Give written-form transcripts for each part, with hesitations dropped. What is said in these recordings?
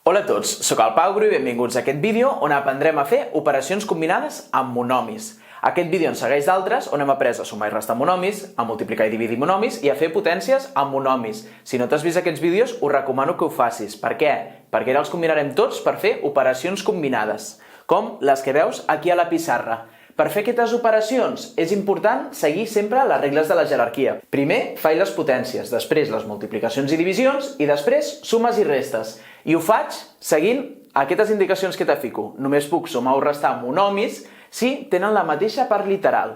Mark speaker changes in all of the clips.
Speaker 1: Hola a tots, soc el Pau Bru i benvinguts a aquest vídeo on aprendrem a fer operacions combinades amb monomis. Aquest vídeo en segueix d'altres on hem après a sumar i restar monomis, a multiplicar i dividir monomis i a fer potències amb monomis. Si no t'has vist aquests vídeos, us recomano que ho facis. Per què? Perquè ara els combinarem tots per fer operacions combinades, com les que veus aquí a la pissarra. Per fer aquestes operacions és important seguir sempre les regles de la jerarquia. Primer faig les potències, després les multiplicacions i divisions i després sumes i restes. I ho faig seguint aquestes indicacions que te fico. Només puc sumar o restar monomis si tenen la mateixa part literal.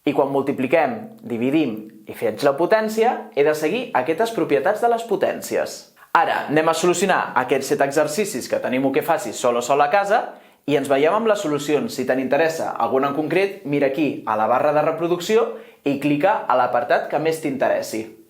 Speaker 1: I quan multipliquem, dividim i faig la potència, he de seguir aquestes propietats de les potències. Ara anem a solucionar aquests 7 exercicis que tenim que facis sol a casa i ens veiem amb les solucions. Si t'interessa algun en concret, mira aquí a la barra de reproducció i clica a l'apartat que més t'interessi.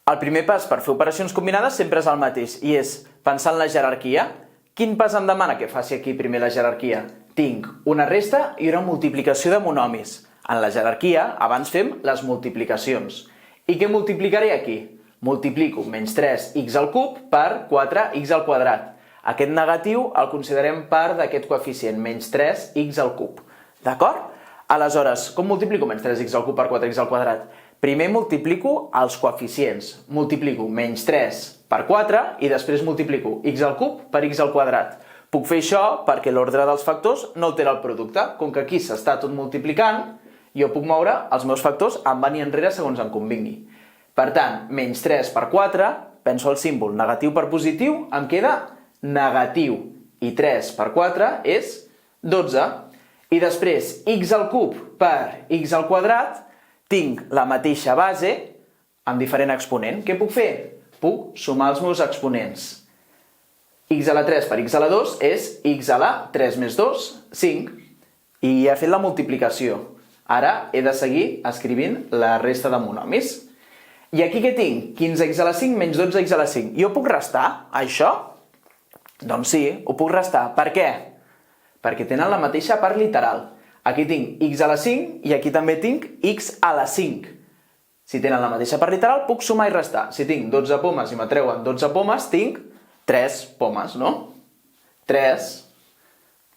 Speaker 1: El primer pas per fer operacions combinades sempre és el mateix i és pensar en la jerarquia. Quin pas em demana que faci aquí primer la jerarquia? Tinc una resta i una multiplicació de monomis. En la jerarquia abans fem les multiplicacions. I què multiplicaré aquí? Multiplico menys 3x al cub per 4x al quadrat. Aquest negatiu el considerem part d'aquest coeficient, menys 3x al cub. D'acord? Aleshores, com multiplico menys 3x al cub per 4x al quadrat? Primer multiplico els coeficients. Multiplico menys 3 per 4 i després multiplico x al cub per x al quadrat. Puc fer això perquè l'ordre dels factors no altera el producte. Com que aquí s'està tot multiplicant, jo puc moure els meus factors endavant i enrere segons em convingui. Per tant, menys 3 per 4, penso el símbol negatiu per positiu, em queda negatiu. I 3 per 4 és 12. I després, x al cub per x al quadrat, tinc la mateixa base amb diferent exponent. Què puc fer? Puc sumar els meus exponents. X a la 3 per x a la 2 és x a la 3 més 2, 5. I he fet la multiplicació. Ara he de seguir escrivint la resta de monomis. I aquí què tinc? 15x a la 5 menys 12x a la 5. Jo puc restar això? Doncs sí, ho puc restar. Per què? Perquè tenen la mateixa part literal. Aquí tinc x a la 5 i aquí també tinc x a la 5. Si tenen la mateixa part literal, puc sumar i restar. Si tinc 12 pomes i m'atreuen 12 pomes, tinc 3 pomes, no? 3,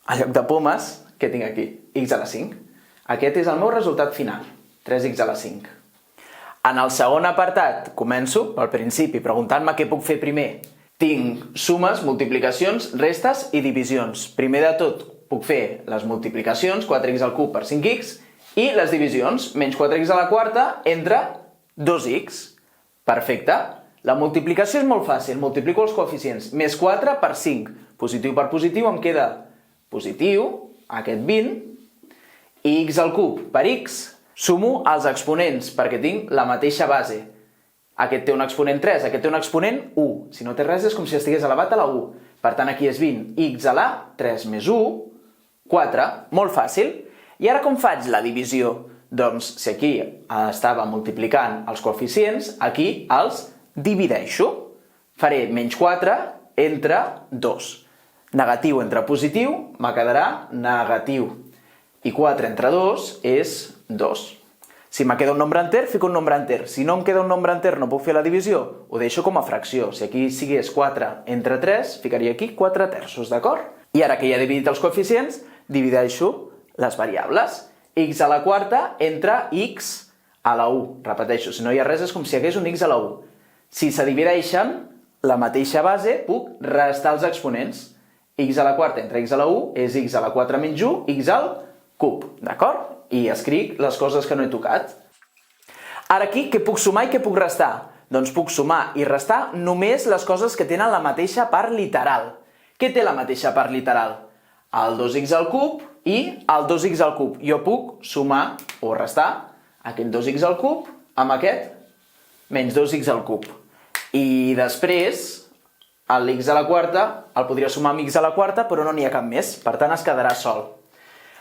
Speaker 1: en lloc de pomes, què tinc aquí? X a la 5. Aquest és el meu resultat final, 3x a la 5. En el segon apartat començo pel principi preguntant-me què puc fer primer. Tinc sumes, multiplicacions, restes i divisions. Primer de tot puc fer les multiplicacions, 4x al cub per 5x, i les divisions, menys 4x a la quarta entre 2x. Perfecte. La multiplicació és molt fàcil, multiplico els coeficients. Més 4 per 5. Positiu per positiu em queda positiu, aquest 20, i x al cub per x. Sumo els exponents perquè tinc la mateixa base. Aquest té un exponent 3, aquest té un exponent 1. Si no té res és com si estigués elevat a la 1. Per tant, aquí és 20. X a la 3 més 1, 4. Molt fàcil. I ara com faig la divisió? Doncs, si aquí estava multiplicant els coeficients, aquí els divideixo. Faré menys 4 entre 2. Negatiu entre positiu, me quedarà negatiu. I 4 entre 2 és 2. Si me queda un nombre enter, fico un nombre enter. Si no em queda un nombre enter, no puc fer la divisió, ho deixo com a fracció. Si aquí sigués 4 entre 3, ficaria aquí 4 terços, d'acord? I ara que ja he dividit els coeficients, divideixo les variables. X a la quarta entre x a la 1. Repeteixo, si no hi ha res és com si hi hagués un x a la 1. Si se divideixen la mateixa base, puc restar els exponents. X a la quarta entre x a la 1 és x a la 4 menys 1, x al cub, d'acord? I escric les coses que no he tocat. Ara aquí, què puc sumar i què puc restar? Doncs puc sumar i restar només les coses que tenen la mateixa part literal. Què té la mateixa part literal? El 2x al cub i el 2x al cub. Jo puc sumar o restar aquest 2x al cub amb aquest menys 2x al cub. I després, l'x a la quarta el podria sumar amb x a la quarta, però no n'hi ha cap més, per tant es quedarà sol.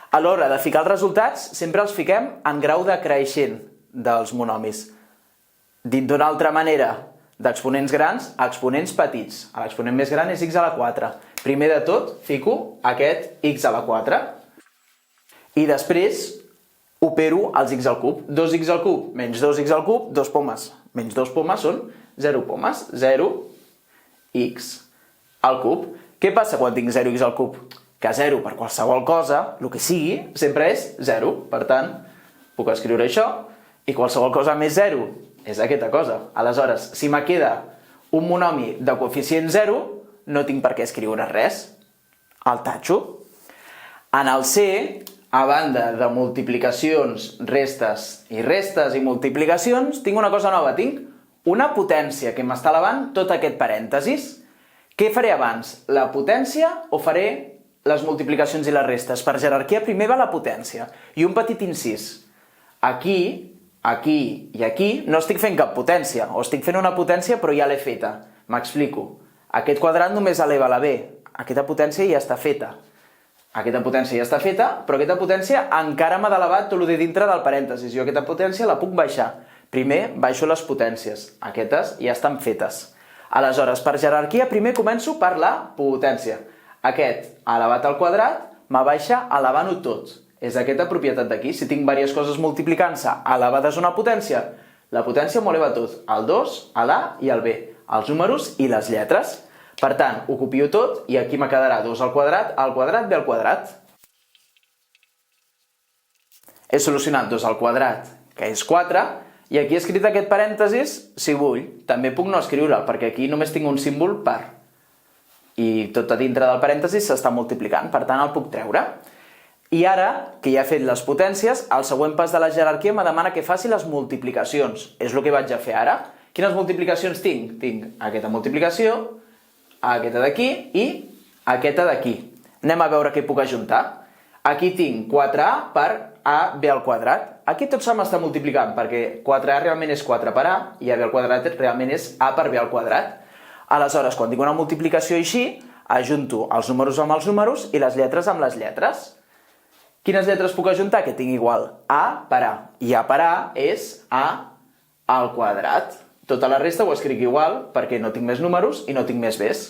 Speaker 1: A l'hora de ficar els resultats, sempre els fiquem en grau decreixent dels monomis. Dit d'una altra manera, d'exponents grans a exponents petits. L'exponent més gran és x a la 4. Primer de tot, fico aquest x a la 4. I després opero els x al cub. 2x al cub menys 2x al cub, 2 pomes. Menys 2 pomes són 0 pomes. 0, x. al cub. Què passa quan tinc 0x al cub? Que 0 per qualsevol cosa, el que sigui, sempre és 0. Per tant, puc escriure això, i qualsevol cosa més 0 és aquesta cosa. Aleshores, si me queda un monomi de coeficient 0, no tinc per què escriure res. El tatxo. En el C, a banda de multiplicacions, restes i multiplicacions, tinc una cosa nova, tinc una potència que m'està elevant tot aquest parèntesis. Què faré abans? La potència o faré les multiplicacions i les restes? Per jerarquia primer va la potència. I un petit incís. Aquí, aquí i aquí no estic fent cap potència, o estic fent una potència però ja l'he feta. M'explico. Aquest quadrat només eleva la B. Aquesta potència ja està feta. Aquesta potència ja està feta, però aquesta potència encara m'ha d'elevar tot el de dintre del parèntesis. Jo aquesta potència la puc baixar. Primer baixo les potències. Aquestes ja estan fetes. Aleshores, per jerarquia, primer començo per la potència. Aquest elevat al quadrat me baixa elevant-ho tot. És aquesta propietat d'aquí. Si tinc diverses coses multiplicant-se elevades a una potència, la potència m'ho eleva tot. El 2, l'A i el B. Els números i les lletres. Per tant, ho copio tot i aquí me quedarà 2 al quadrat B al quadrat. He solucionat 2 al quadrat, que és 4, i aquí he escrit aquest parèntesis si vull. També puc no escriure'l, perquè aquí només tinc un símbol per. I tot a dintre del parèntesis s'està multiplicant, per tant el puc treure. I ara, que ja he fet les potències, el següent pas de la jerarquia me demana que faci les multiplicacions. És el que vaig a fer ara. Quines multiplicacions tinc? Tinc aquesta multiplicació, aquesta d'aquí i aquesta d'aquí. Anem a veure què puc ajuntar. Aquí tinc 4a per AB al quadrat. Aquí tot se m'està multiplicant, perquè 4a realment és 4 per a i AB al quadrat realment és a per B al quadrat. Aleshores, quan tinc una multiplicació així, ajunto els números amb els números i les lletres amb les lletres. Quines lletres puc ajuntar? Que tinc igual a per a. I a per a és a al quadrat. Tota la resta ho escric igual perquè no tinc més números i no tinc més b's.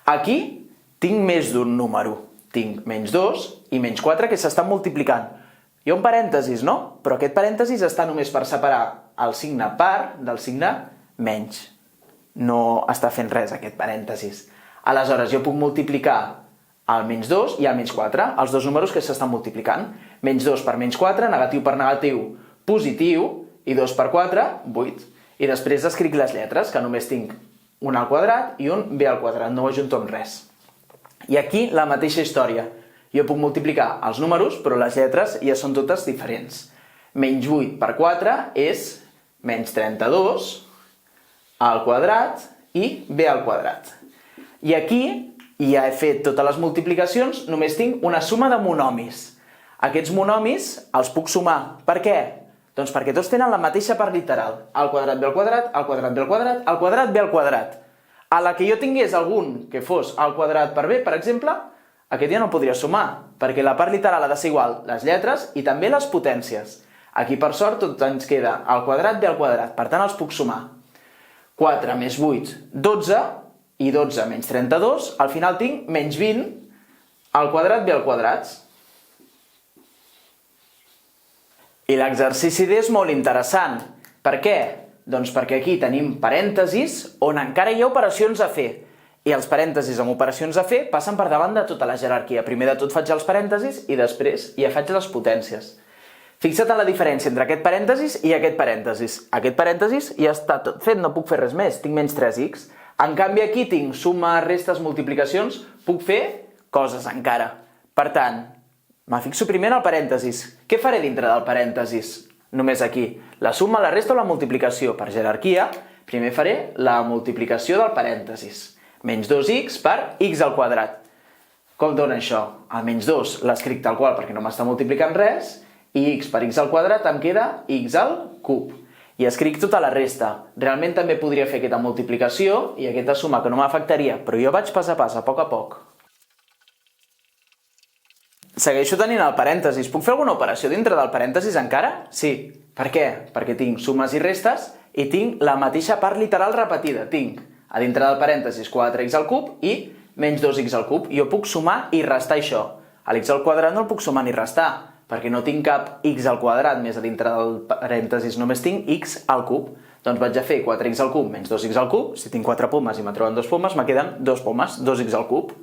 Speaker 1: Aquí tinc més d'un número. Tinc menys 2 i menys 4 que s'estan multiplicant. Hi ha un parèntesis, no? Però aquest parèntesis està només per separar el signe par del signe menys. No està fent res aquest parèntesis. Aleshores, jo puc multiplicar el menys 2 i el menys 4, els dos números que s'estan multiplicant. Menys 2 per menys 4, negatiu per negatiu, positiu, i 2 per 4, 8. I després escric les lletres, que només tinc un al quadrat i un b al quadrat, no ho ajunto amb res. I aquí la mateixa història. Jo puc multiplicar els números, però les lletres ja són totes diferents. Menys 8 per 4 és menys 32 al quadrat i b al quadrat. I aquí ja he fet totes les multiplicacions, només tinc una suma de monomis. Aquests monomis els puc sumar. Per què? Doncs perquè tots tenen la mateixa part literal. Al quadrat b al quadrat, al quadrat b al quadrat, al quadrat b al quadrat. A la que jo tingués algun que fos al quadrat per b, per exemple, aquest ja no podria sumar, perquè la part literal ha de ser igual les lletres i també les potències. Aquí, per sort, tot ens queda al quadrat b al quadrat, per tant els puc sumar. 4 més 8, 12, i 12 menys 32, al final tinc menys 20 al quadrat b al quadrat. I l'exercici D és molt interessant. Per què? Doncs perquè aquí tenim parèntesis on encara hi ha operacions a fer. I els parèntesis amb operacions a fer passen per davant de tota la jerarquia. Primer de tot faig els parèntesis i després ja faig les potències. Fixa't en la diferència entre aquest parèntesis i aquest parèntesis. Aquest parèntesis ja està tot fet, no puc fer res més, tinc menys 3x. En canvi aquí tinc suma, restes, multiplicacions, puc fer coses encara. Per tant, me fixo primer en el parèntesis. Què faré dintre del parèntesis? Només aquí. La suma, la resta o la multiplicació. Per jerarquia, primer faré la multiplicació del parèntesis. Menys 2x per x al quadrat. Com dona això? El menys 2 l'escric tal qual perquè no m'està multiplicant res, i x per x al quadrat em queda x al cub. I escric tota la resta. Realment també podria fer aquesta multiplicació i aquesta suma que no m'afectaria, però jo vaig pas a poc. Segueixo tenint el parèntesis. Puc fer alguna operació dintre del parèntesis encara? Sí. Per què? Perquè tinc sumes i restes i tinc la mateixa part literal repetida. Tinc a dintre del parèntesis 4x al cub i menys 2x al cub. Jo puc sumar i restar això. A l'ex al quadrat no el puc sumar ni restar, perquè no tinc cap x al quadrat més a dintre del parèntesis, només tinc x al cub. Doncs vaig a fer 4x al cub menys 2x al cub. Si tinc 4 pomes i me troben 2 pomes, me queden 2 pomes, 2x al cub.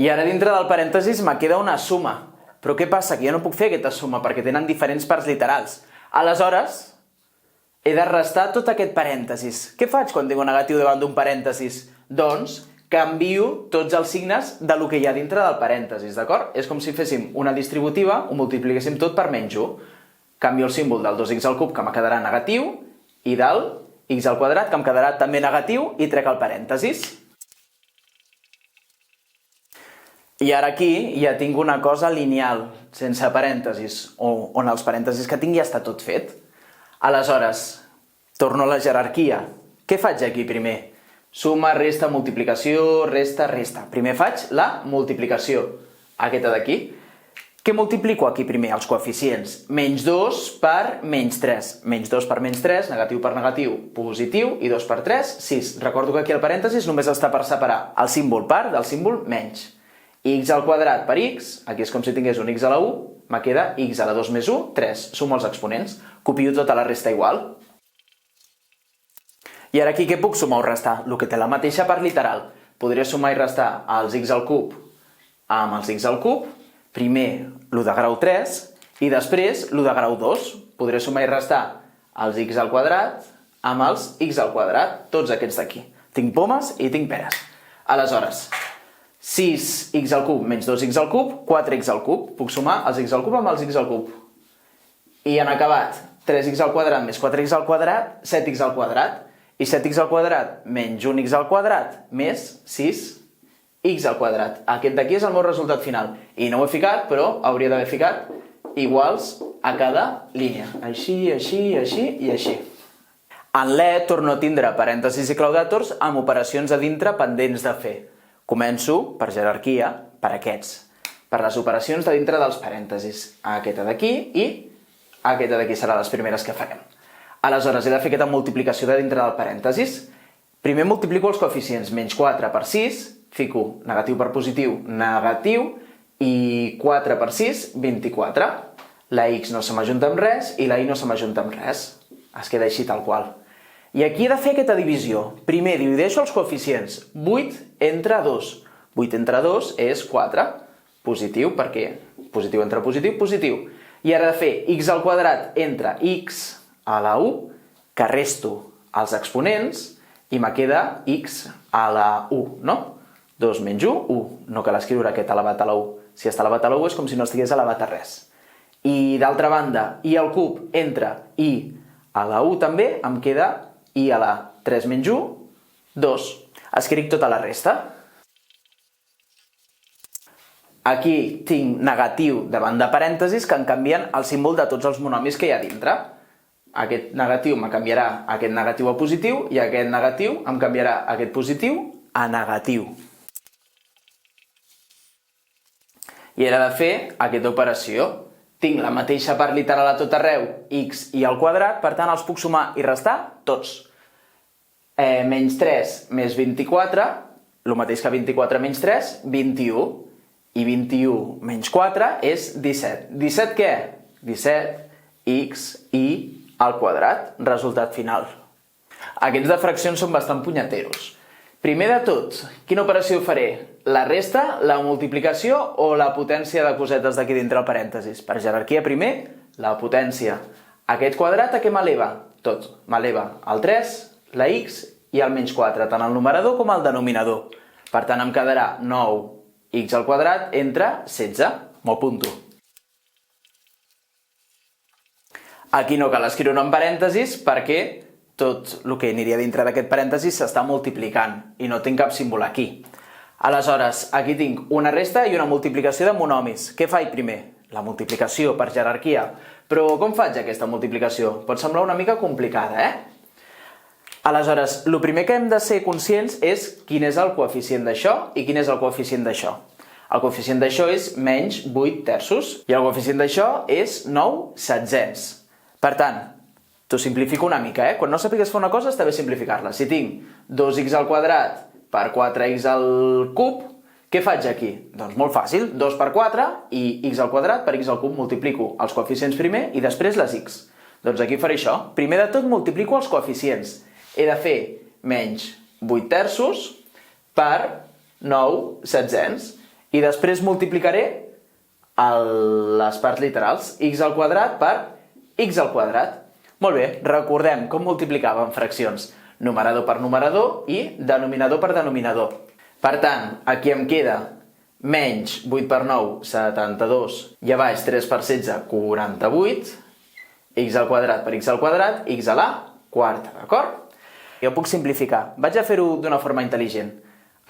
Speaker 1: I ara dintre del parèntesis me queda una suma. Però què passa? Que jo no puc fer aquesta suma perquè tenen diferents parts literals. Aleshores, he de restar tot aquest parèntesis. Què faig quan tinc un negatiu davant d'un parèntesis? Doncs canvio tots els signes de lo que hi ha dintre del parèntesis, d'acord? És com si féssim una distributiva, ho multipliquéssim tot per menys 1. Canvio el símbol del 2x al cub, que me quedarà negatiu, i del x al quadrat, que em quedarà també negatiu, i trec el parèntesis. I ara aquí ja tinc una cosa lineal, sense parèntesis, on els parèntesis que tinc ja està tot fet. Aleshores, torno a la jerarquia. Què faig aquí primer? Suma, resta, multiplicació, resta, resta. Primer faig la multiplicació, aquesta d'aquí. Què multiplico aquí primer? Els coeficients. Menys 2 per menys 3. Menys 2 per menys 3, negatiu per negatiu, positiu, i 2 per 3, 6. Recordo que aquí el parèntesis només està per separar el símbol per del símbol menys. X al quadrat per x, aquí és com si tingués un x a la 1, me queda x a la 2 més 1, 3. Sumo els exponents. Copio tota la resta igual. I ara aquí què puc sumar o restar? El que té la mateixa part literal. Podria sumar i restar els x al cub amb els x al cub, primer l'1 de grau 3 i després l'1 de grau 2. Podré sumar i restar els x al quadrat amb els x al quadrat, tots aquests d'aquí. Tinc pomes i tinc peres. Aleshores, 6x al cub menys 2x al cub, 4x al cub. Puc sumar els x al cub amb els x al cub. I en acabat, 3x al quadrat més 4x al quadrat, 7x al quadrat. I 7x al quadrat menys 1x al quadrat més 6x al quadrat. Aquest d'aquí és el meu resultat final. I no ho he ficat, però hauria d'haver ficat iguals a cada línia. Així, així, així i així. En l'E torno a tindre parèntesis i claudàtors amb operacions a dintre pendents de fer. Començo, per jerarquia, per aquests. Per les operacions de dintre dels parèntesis. Aquesta d'aquí i aquesta d'aquí seran les primeres que farem. Aleshores, he de fer aquesta multiplicació de dintre del parèntesis. Primer multiplico els coeficients. Menys 4 per 6, fico negatiu per positiu, negatiu, i 4 per 6, 24. La x no se m'ajunta amb res i la y no se m'ajunta amb res. Es queda així tal qual. I aquí he de fer aquesta divisió. Primer divideixo els coeficients. 8 entre 2. 8 entre 2 és 4. Positiu, perquè positiu entre positiu, positiu. I ara he de fer x al quadrat entre x a la 1, que resto els exponents, i me queda x a la 1, no? 2 menys 1, 1. No cal escriure aquest elevat a la 1. Si està elevat a la 1 és com si no estigués elevat a res. I d'altra banda, i al cub entre i a la 1 també, em queda i a la 3 menys 1, 2. Escric tota la resta. Aquí tinc negatiu davant de parèntesis que em canvien el símbol de tots els monomis que hi ha dintre. Aquest negatiu me canviarà aquest negatiu a positiu i aquest negatiu em canviarà aquest positiu a negatiu. I era de fer aquesta operació. Tinc la mateixa part literal a tot arreu, x i al quadrat, per tant els puc sumar i restar tots. Menys 3 més 24, el mateix que 24 menys 3, 21. I 21 menys 4 és 17. 17 què? 17x i al quadrat, resultat final. Aquests de fraccions són bastant punyeteros. Primer de tot, quina operació faré? La resta, la multiplicació o la potència de cosetes d'aquí dintre el parèntesis? Per jerarquia primer, la potència. Aquest quadrat a què m'eleva? Tot. M'eleva el 3, la x i el menys 4, tant el numerador com el denominador. Per tant, em quedarà 9x al quadrat entre 16. M'ho apunto. Aquí no cal escriure en parèntesis perquè tot el que aniria dintre d'aquest parèntesis s'està multiplicant i no tinc cap símbol aquí. Aleshores, aquí tinc una resta i una multiplicació de monomis. Què faig primer? La multiplicació per jerarquia. Però com faig aquesta multiplicació? Pot semblar una mica complicada, Aleshores, el primer que hem de ser conscients és quin és el coeficient d'això i quin és el coeficient d'això. El coeficient d'això és menys 8 terços i el coeficient d'això és 9 setzents. Per tant, t'ho simplifico una mica, Quan no sapigues fer una cosa, està bé simplificar-la. Si tinc 2x al quadrat per 4x al cub, què faig aquí? Doncs molt fàcil, 2 per 4 i x al quadrat per x al cub multiplico els coeficients primer i després les x. Doncs aquí faré això. Primer de tot multiplico els coeficients. He de fer menys 8 terços per 9 setzents. I després multiplicaré les parts literals. X al quadrat per x al quadrat. Molt bé, recordem com multiplicàvem fraccions. Numerador per numerador i denominador per denominador. Per tant, aquí em queda menys 8 per 9, 72, i a baix 3 per 16, 48, x al quadrat per x al quadrat, x a la quarta, d'acord? Jo puc simplificar. Vaig a fer-ho d'una forma intel·ligent.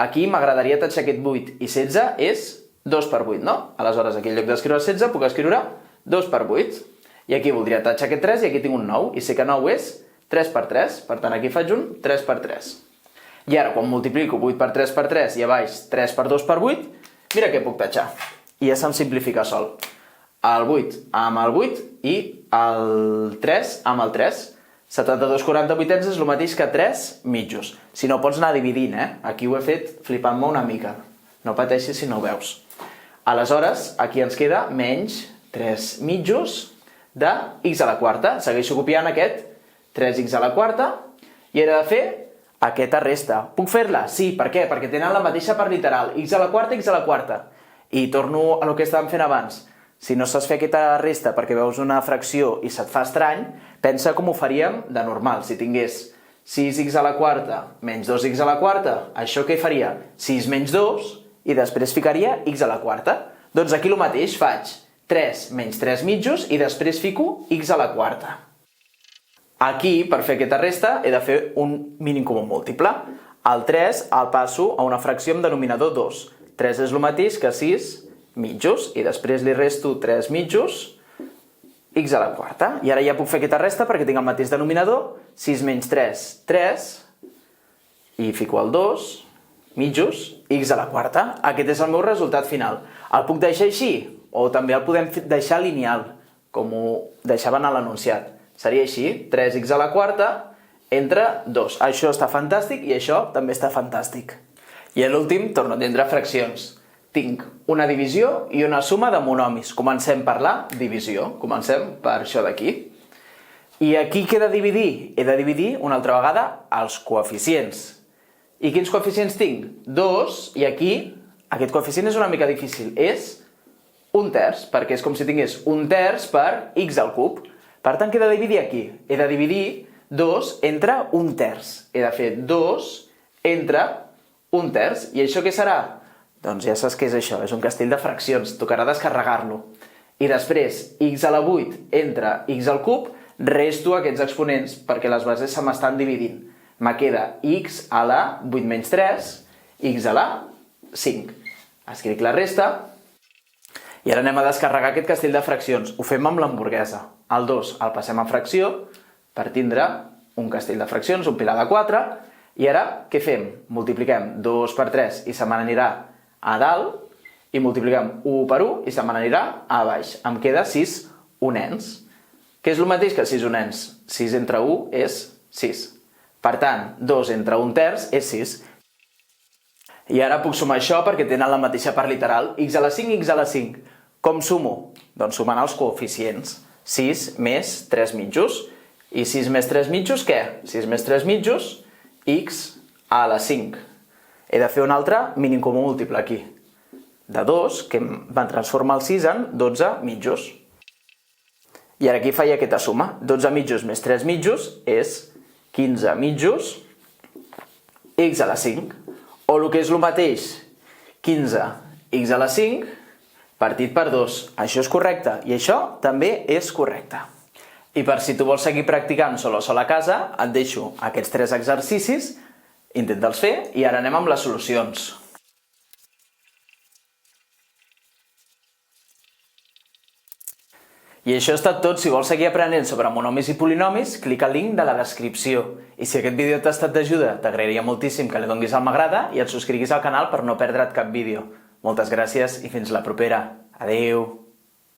Speaker 1: Aquí m'agradaria tatxar aquest 8 i 16 és 2 per 8, no? Aleshores, aquí en lloc d'escriure 16 puc escriure 2 per 8. I aquí voldria tatxar aquest 3 i aquí tinc un 9. I sé que 9 és 3 per 3, per tant aquí faig un 3 per 3. I ara, quan multiplico 8 per 3 per 3 i a baix 3 per 2 per 8, mira què puc tatxar. I ja se'm simplifica sol. El 8 amb el 8 i el 3 amb el 3. 72 48 és el mateix que 3 mitjos. Si no, pots anar dividint, Aquí ho he fet flipant-me una mica. No pateixis si no ho veus. Aleshores, aquí ens queda menys 3 mitjos de x a la quarta. Segueixo copiant aquest 3x a la quarta i he de fer aquesta resta. Puc fer-la? Sí, per què? Perquè tenen la mateixa part literal. X a la quarta, x a la quarta. I torno a lo que estàvem fent abans. Si no saps fer aquesta resta perquè veus una fracció i se't fa estrany, pensa com ho faríem de normal. Si tingués 6x a la quarta menys 2x a la quarta, això què faria? 6 menys 2 i després ficaria x a la quarta. Doncs aquí el mateix, faig 3 menys 3 mitjos i després fico x a la quarta. Aquí, per fer aquesta resta, he de fer un mínim comú múltiple. El 3 el passo a una fracció amb denominador 2. 3 és el mateix que 6 mitjos i després li resto 3 mitjos, x a la quarta. I ara ja puc fer aquesta resta perquè tinc el mateix denominador, 6 menys 3, 3, i fico el 2, mitjos, x a la quarta. Aquest és el meu resultat final. El puc deixar així? O també el podem deixar lineal, com ho deixaven a l'enunciat. Seria així, 3x a la quarta entre 2. Això està fantàstic i això també està fantàstic. I a l'últim torno a tindre fraccions. Tinc una divisió i una suma de monomis. Comencem per la divisió. Comencem per això d'aquí. I aquí què he de dividir? He de dividir una altra vegada els coeficients. I quins coeficients tinc? 2, i aquí aquest coeficient és una mica difícil. És 1/3, perquè és com si tingués 1/3 per x al cub. Per tant, què he de dividir aquí? He de dividir 2 entre 1/3. He de fer 2 entre 1/3. I això què serà? Doncs ja saps què és això, és un castell de fraccions, tocarà descarregar-lo. I després, x a la 8 entre x al cub, resto aquests exponents perquè les bases se m'estan dividint. Me queda x a la 8 menys 3, x a la 5. Escric la resta i ara anem a descarregar aquest castell de fraccions. Ho fem amb l'hamburguesa. El 2 el passem a fracció per tindre un castell de fraccions, un pilar de 4, i ara què fem? Multipliquem 2 per 3 i se me n'anirà a dalt, i multipliquem 1 per 1 i se me n'anirà a baix. Em queda 6 unens. Què és el mateix que 6 unens? 6 entre 1 és 6. Per tant, 2 entre 1/3 és 6. I ara puc sumar això perquè tenen la mateixa part literal, x a la 5 i x a la 5. Com sumo? Doncs sumant els coeficients. 6 més 3 mitjos. I 6 més 3 mitjos, què? 6 més 3 mitjos, x a la 5. He de fer un altre mínim comú múltiple aquí. De 2, que van transformar el 6 en 12 mitjos. I ara aquí faig aquesta suma. 12 mitjos més 3 mitjos és 15 mitjos, x a la 5. O el que és el mateix, 15 x a la 5 partit per 2. Això és correcte i això també és correcte. I per si tu vols seguir practicant sol a casa, et deixo aquests 3 exercicis, intenta'ls fer i ara anem amb les solucions. I això ha estat tot. Si vols seguir aprenent sobre monomis i polinomis, clica al link de la descripció. I si aquest vídeo t'ha estat d'ajuda, t'agrairia moltíssim que li donis al m'agrada i et subscriguis al canal per no perdre't cap vídeo. Moltes gràcies i fins la propera. Adéu!